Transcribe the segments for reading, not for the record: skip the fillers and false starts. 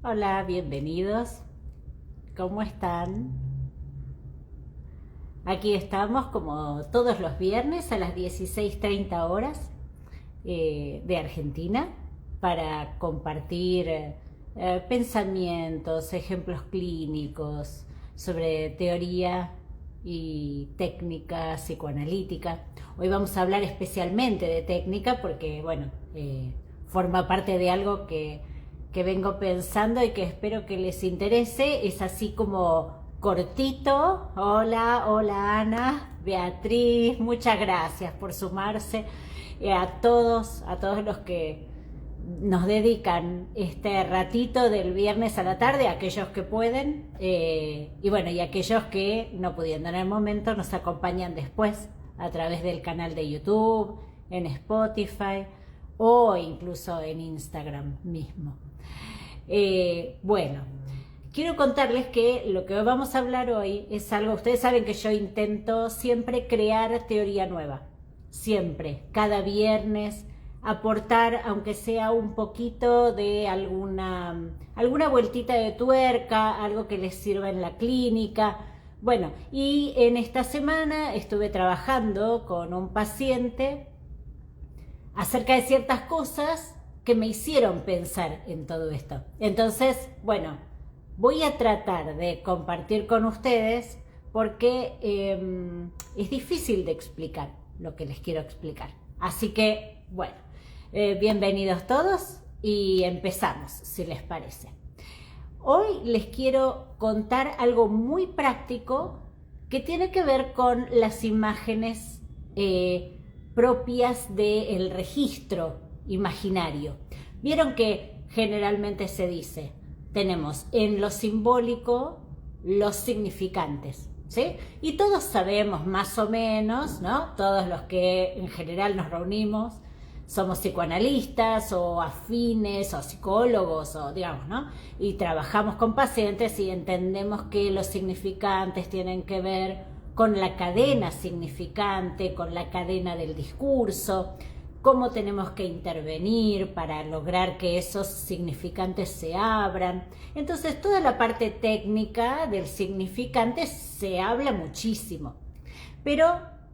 Hola, bienvenidos. ¿Cómo están? Aquí estamos como todos los viernes a las 16:30 horas de Argentina para compartir pensamientos, ejemplos clínicos sobre teoría y técnica psicoanalítica. Hoy vamos a hablar especialmente de técnica porque, bueno, forma parte de algo que vengo pensando y que espero que les interese. Es así como cortito. Hola, hola Ana, Beatriz, muchas gracias por sumarse. A todos los que nos dedican este ratito del viernes a la tarde, aquellos que pueden, y bueno, y aquellos que no pudiendo en el momento nos acompañan después a través del canal de YouTube, en Spotify o incluso en Instagram mismo. Bueno, quiero contarles que lo que vamos a hablar hoy es algo, ustedes saben que yo intento siempre crear teoría nueva, siempre, cada viernes, aportar, aunque sea un poquito de alguna vueltita de tuerca, algo que les sirva en la clínica. Bueno, y en esta semana estuve trabajando con un paciente acerca de ciertas cosas que me hicieron pensar en todo esto. Entonces, bueno, voy a tratar de compartir con ustedes porque es difícil de explicar lo que les quiero explicar. Así que, bueno, bienvenidos todos y empezamos, si les parece. Hoy les quiero contar algo muy práctico que tiene que ver con las imágenes propias del registro imaginario. Vieron que generalmente se dice, tenemos en lo simbólico los significantes, ¿sí? Y todos sabemos más o menos, ¿no? Todos los que en general nos reunimos, somos psicoanalistas o afines o psicólogos o digamos, ¿no? Y trabajamos con pacientes y entendemos que los significantes tienen que ver con la cadena significante, con la cadena del discurso, cómo tenemos que intervenir para lograr que esos significantes se abran. Entonces, toda la parte técnica del significante se habla muchísimo, pero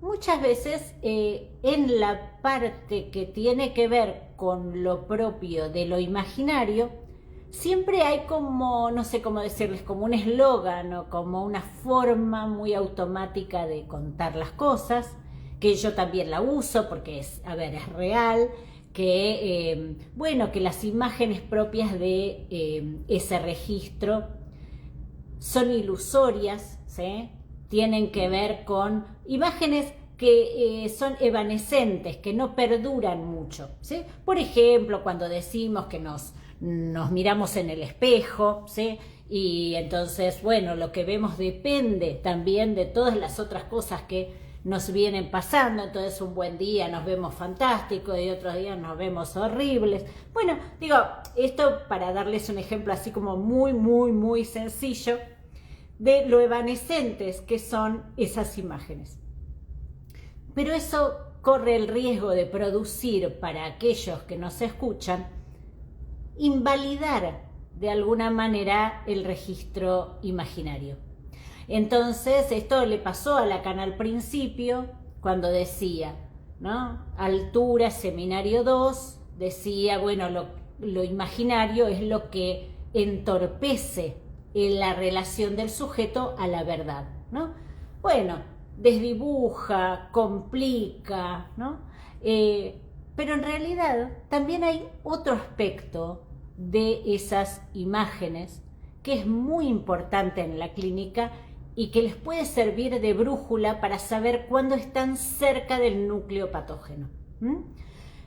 muchas veces en la parte que tiene que ver con lo propio de lo imaginario, siempre hay como, no sé cómo decirles, como un eslogan o como una forma muy automática de contar las cosas, que yo también la uso porque es, a ver, es real, que, bueno, que las imágenes propias de ese registro son ilusorias, ¿sí? Tienen que ver con imágenes que son evanescentes, que no perduran mucho, ¿sí? Por ejemplo, cuando decimos que nos miramos en el espejo, ¿sí? Y entonces, bueno, lo que vemos depende también de todas las otras cosas que nos vienen pasando. Entonces un buen día nos vemos fantásticos y otros días nos vemos horribles. Bueno, digo, esto para darles un ejemplo así como muy, muy, muy sencillo de lo evanescentes que son esas imágenes. Pero eso corre el riesgo de producir para aquellos que nos escuchan, invalidar de alguna manera el registro imaginario. Entonces, esto le pasó a Lacan al principio, cuando decía, ¿no? Altura, seminario 2, decía, bueno, lo imaginario es lo que entorpece la relación del sujeto a la verdad, ¿no? Bueno, desdibuja, complica, ¿no? Pero en realidad también hay otro aspecto de esas imágenes que es muy importante en la clínica y que les puede servir de brújula para saber cuándo están cerca del núcleo patógeno.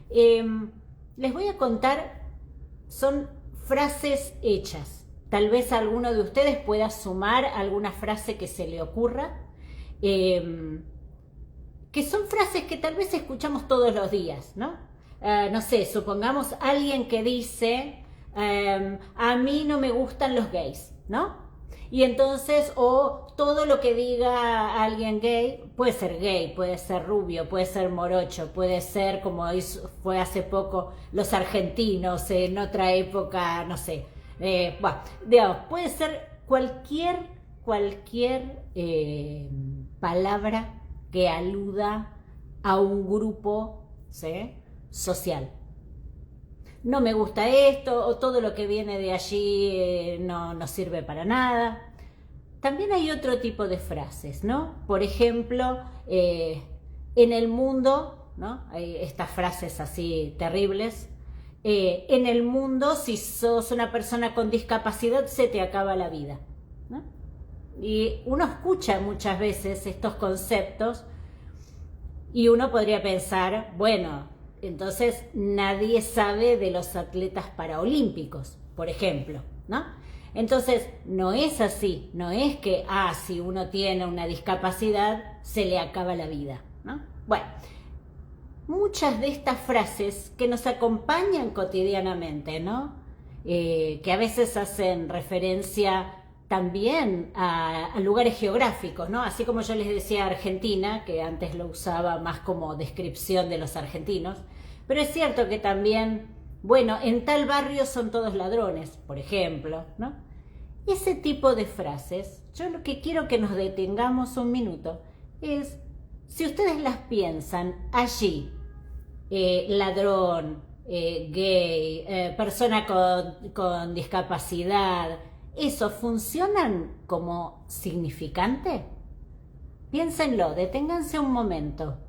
Les voy a contar, son frases hechas. Tal vez alguno de ustedes pueda sumar alguna frase que se le ocurra, que son frases que tal vez escuchamos todos los días, ¿no? No sé, supongamos alguien que dice, a mí no me gustan los gays, ¿no? Y entonces, o todo lo que diga alguien gay, puede ser rubio, puede ser morocho, puede ser como fue hace poco los argentinos, en otra época, no sé, Bueno, digamos, puede ser cualquier palabra que aluda a un grupo, ¿sí?, social. No me gusta esto, o todo lo que viene de allí no sirve para nada. También hay otro tipo de frases, ¿no? Por ejemplo, en el mundo, ¿no? Hay estas frases así terribles. En el mundo, si sos una persona con discapacidad, se te acaba la vida, ¿no? Y uno escucha muchas veces estos conceptos y uno podría pensar, bueno, entonces nadie sabe de los atletas paraolímpicos, por ejemplo, ¿no? Entonces no es así, no es que, si uno tiene una discapacidad se le acaba la vida, ¿no? Bueno, muchas de estas frases que nos acompañan cotidianamente, ¿no? Que a veces hacen referencia también a lugares geográficos, ¿no? Así como yo les decía Argentina, que antes lo usaba más como descripción de los argentinos, pero es cierto que también, bueno, en tal barrio son todos ladrones, por ejemplo, ¿no? Ese tipo de frases, yo lo que quiero que nos detengamos un minuto es, si ustedes las piensan allí, ladrón, gay, persona con discapacidad, ¿eso funcionan como significante? Piénsenlo, deténganse un momento,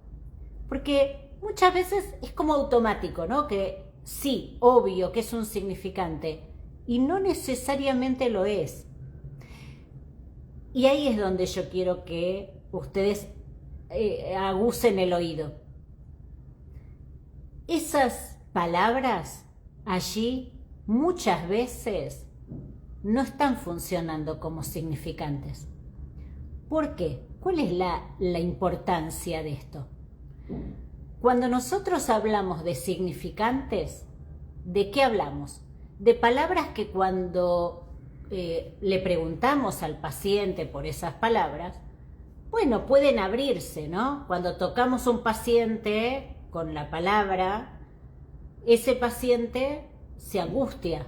porque muchas veces es como automático, ¿no? Que sí, obvio que es un significante, y no necesariamente lo es. Y ahí es donde yo quiero que ustedes agucen el oído. Esas palabras allí muchas veces no están funcionando como significantes. ¿Por qué? ¿Cuál es la importancia de esto? Cuando nosotros hablamos de significantes, ¿de qué hablamos? De palabras que cuando le preguntamos al paciente por esas palabras, bueno, pueden abrirse, ¿no? Cuando tocamos un paciente con la palabra, ese paciente se angustia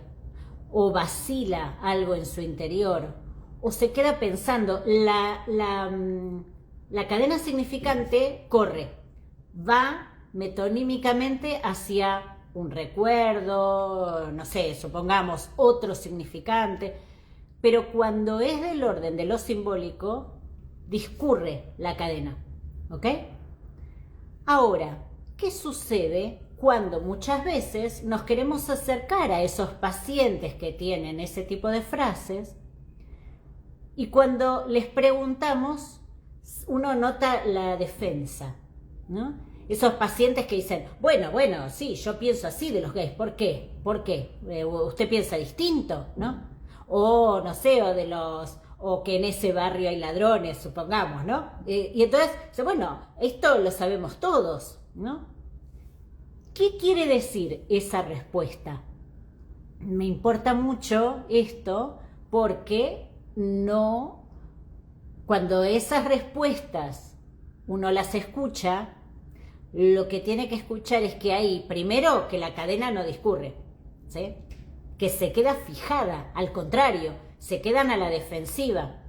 o vacila algo en su interior o se queda pensando. La cadena significante corre, va metonímicamente hacia un recuerdo, no sé, supongamos otro significante, pero cuando es del orden de lo simbólico, discurre la cadena, ¿ok? Ahora, ¿qué sucede cuando muchas veces nos queremos acercar a esos pacientes que tienen ese tipo de frases y cuando les preguntamos, uno nota la defensa, ¿no? Esos pacientes que dicen, bueno, sí, yo pienso así de los gays, ¿por qué? ¿Por qué? ¿Usted piensa distinto, no? O, no sé, o que en ese barrio hay ladrones, supongamos, ¿no? Y entonces, bueno, esto lo sabemos todos, ¿no? ¿Qué quiere decir esa respuesta? Me importa mucho esto porque cuando esas respuestas uno las escucha, lo que tiene que escuchar es que hay, primero, que la cadena no discurre, ¿sí? Que se queda fijada, al contrario, se quedan a la defensiva.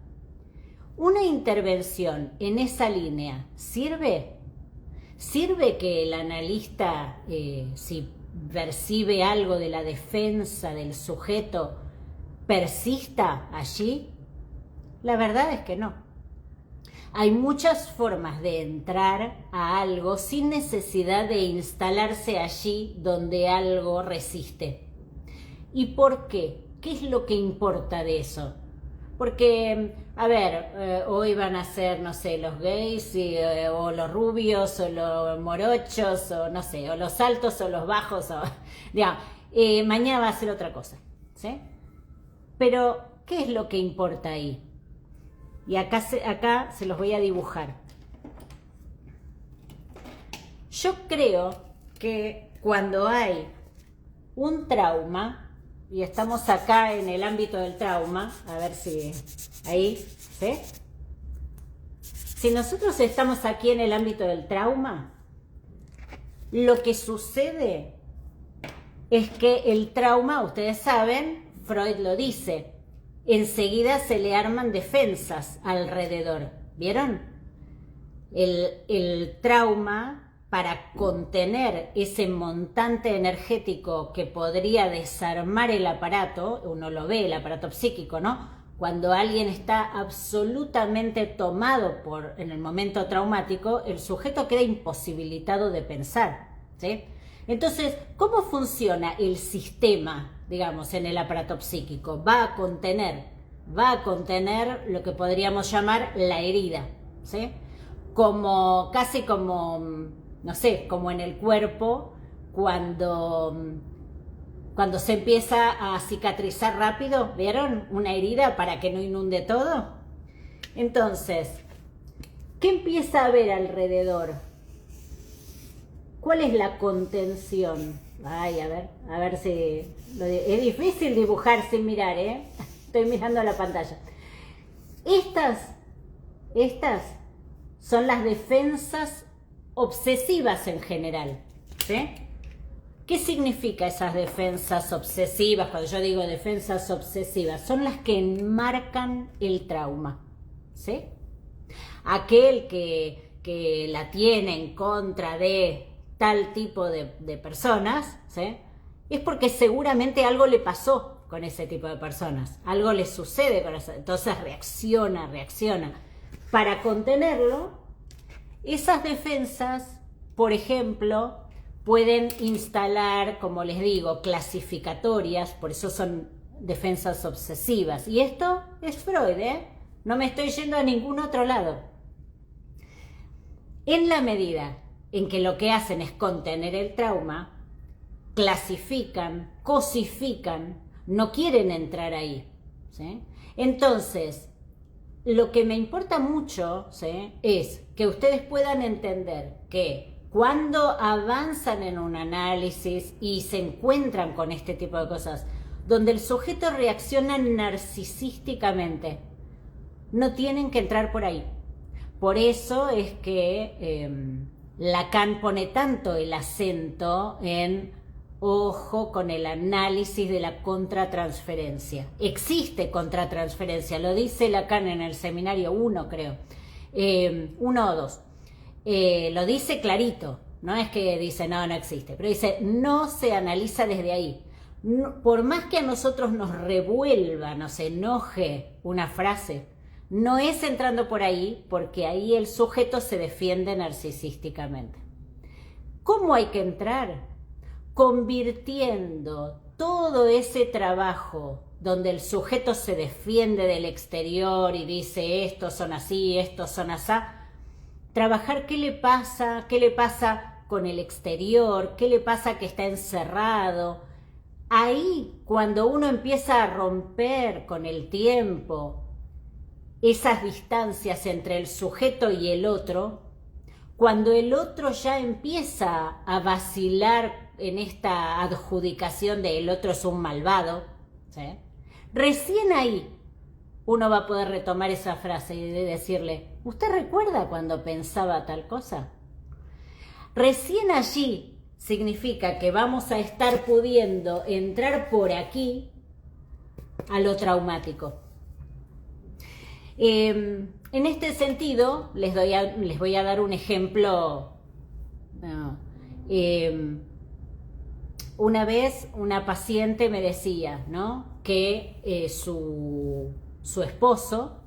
¿Una intervención en esa línea sirve? ¿Sirve que el analista, si percibe algo de la defensa del sujeto, persista allí? La verdad es que no. Hay muchas formas de entrar a algo sin necesidad de instalarse allí donde algo resiste. ¿Y por qué? ¿Qué es lo que importa de eso? Porque, a ver, hoy van a ser, no sé, los gays o los rubios o los morochos o no sé, o los altos o los bajos, o, digamos, mañana va a ser otra cosa, ¿sí? Pero, ¿qué es lo que importa ahí? Y acá se los voy a dibujar. Yo creo que cuando hay un trauma, y estamos acá en el ámbito del trauma, a ver si ahí, ¿sí? Si nosotros estamos aquí en el ámbito del trauma, lo que sucede es que el trauma, ustedes saben, Freud lo dice, enseguida se le arman defensas alrededor. ¿Vieron? El trauma, para contener ese montante energético que podría desarmar el aparato, uno lo ve, el aparato psíquico, ¿no? Cuando alguien está absolutamente tomado en el momento traumático, el sujeto queda imposibilitado de pensar, ¿sí? Entonces, ¿cómo funciona el sistema, digamos, en el aparato psíquico? Va a contener lo que podríamos llamar la herida, ¿sí? Casi como, no sé, como en el cuerpo, cuando se empieza a cicatrizar rápido, ¿vieron? Una herida para que no inunde todo. Entonces, ¿qué empieza a haber alrededor? ¿Cuál es la contención? Ay, a ver si... Es difícil dibujar sin mirar, ¿eh? Estoy mirando la pantalla. Estas son las defensas obsesivas en general, ¿sí? ¿Qué significa esas defensas obsesivas? Cuando yo digo defensas obsesivas, son las que enmarcan el trauma, ¿sí? Aquel que la tiene en contra de tal tipo de personas, ¿sí? Es porque seguramente algo le pasó con ese tipo de personas, algo le sucede con eso, entonces reacciona. Para contenerlo, esas defensas, por ejemplo, pueden instalar, como les digo, clasificatorias, por eso son defensas obsesivas. Y esto es Freud, ¿eh? No me estoy yendo a ningún otro lado. En la medida en que lo que hacen es contener el trauma, clasifican, cosifican, no quieren entrar ahí, ¿sí? Entonces, lo que me importa mucho, ¿sí?, es que ustedes puedan entender que cuando avanzan en un análisis y se encuentran con este tipo de cosas, donde el sujeto reacciona narcisísticamente, no tienen que entrar por ahí. Por eso es que Lacan pone tanto el acento en ojo con el análisis de la contratransferencia. Existe contratransferencia, lo dice Lacan en el seminario 1, creo, 1 o 2. Lo dice clarito, no es que dice no existe, pero dice no se analiza desde ahí. No, por más que a nosotros nos revuelva, nos enoje una frase, no es entrando por ahí, porque ahí el sujeto se defiende narcisísticamente. ¿Cómo hay que entrar? Convirtiendo todo ese trabajo donde el sujeto se defiende del exterior y dice estos son así, estos son asá, trabajar qué le pasa con el exterior, qué le pasa que está encerrado. Ahí, cuando uno empieza a romper con el tiempo esas distancias entre el sujeto y el otro, cuando el otro ya empieza a vacilar en esta adjudicación de el otro es un malvado, ¿sí?, recién ahí uno va a poder retomar esa frase y decirle, ¿usted recuerda cuando pensaba tal cosa? Recién allí significa que vamos a estar pudiendo entrar por aquí a lo traumático. En este sentido, les voy a dar un ejemplo. Una vez una paciente me decía, ¿no?, que su esposo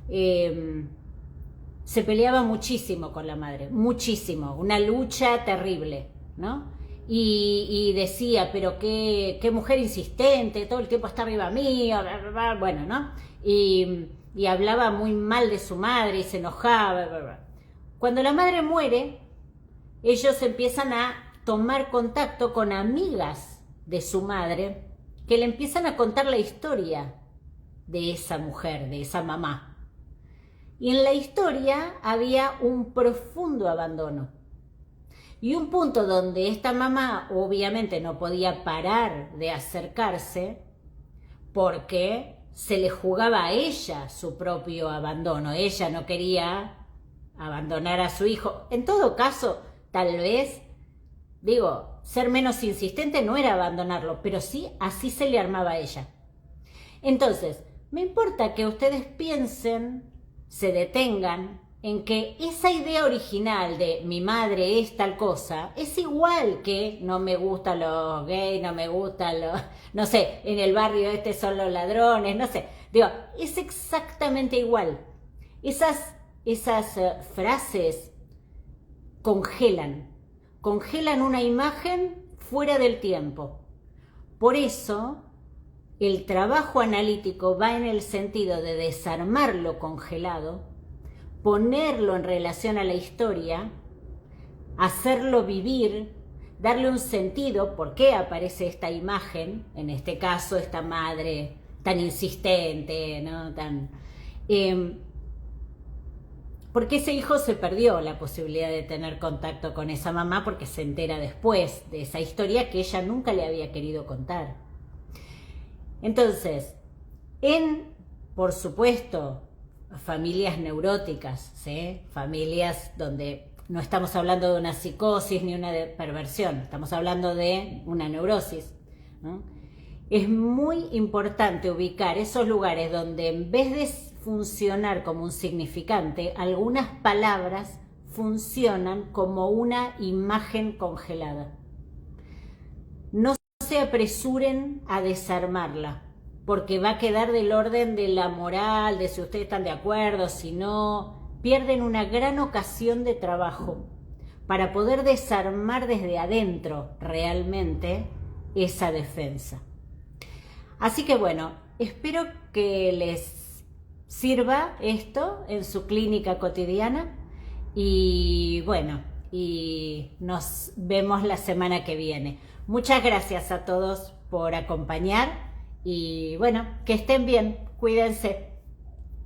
se peleaba muchísimo con la madre, muchísimo, una lucha terrible, ¿no? Y decía, pero qué mujer insistente, todo el tiempo está arriba mío, bla, bla, bla, bueno, ¿no? Y hablaba muy mal de su madre y se enojaba, bla, bla. Cuando la madre muere, ellos empiezan a tomar contacto con amigas de su madre que le empiezan a contar la historia de esa mujer, de esa mamá. Y en la historia había un profundo abandono. Y un punto donde esta mamá obviamente no podía parar de acercarse porque se le jugaba a ella su propio abandono. Ella no quería abandonar a su hijo. En todo caso, tal vez, ser menos insistente no era abandonarlo, pero sí así se le armaba a ella. Entonces, me importa que ustedes piensen, se detengan en que esa idea original de mi madre es tal cosa, es igual que no me gustan los gays, no me gustan los, no sé, en el barrio este son los ladrones, no sé. Digo, es exactamente igual. Esas frases congelan una imagen fuera del tiempo. Por eso, el trabajo analítico va en el sentido de desarmar lo congelado, ponerlo en relación a la historia, hacerlo vivir, darle un sentido, por qué aparece esta imagen, en este caso esta madre tan insistente, ¿no? Porque ese hijo se perdió la posibilidad de tener contacto con esa mamá porque se entera después de esa historia que ella nunca le había querido contar. Entonces, por supuesto, familias neuróticas, ¿sí? Familias donde no estamos hablando de una psicosis ni una perversión, estamos hablando de una neurosis, ¿no? Es muy importante ubicar esos lugares donde en vez de funcionar como un significante, algunas palabras funcionan como una imagen congelada. No se apresuren a desarmarla, porque va a quedar del orden de la moral, de si ustedes están de acuerdo, si no, pierden una gran ocasión de trabajo para poder desarmar desde adentro realmente esa defensa. Así que bueno, espero que les sirva esto en su clínica cotidiana y bueno, y nos vemos la semana que viene. Muchas gracias a todos por acompañar y bueno, que estén bien, cuídense.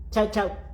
Chau, chau.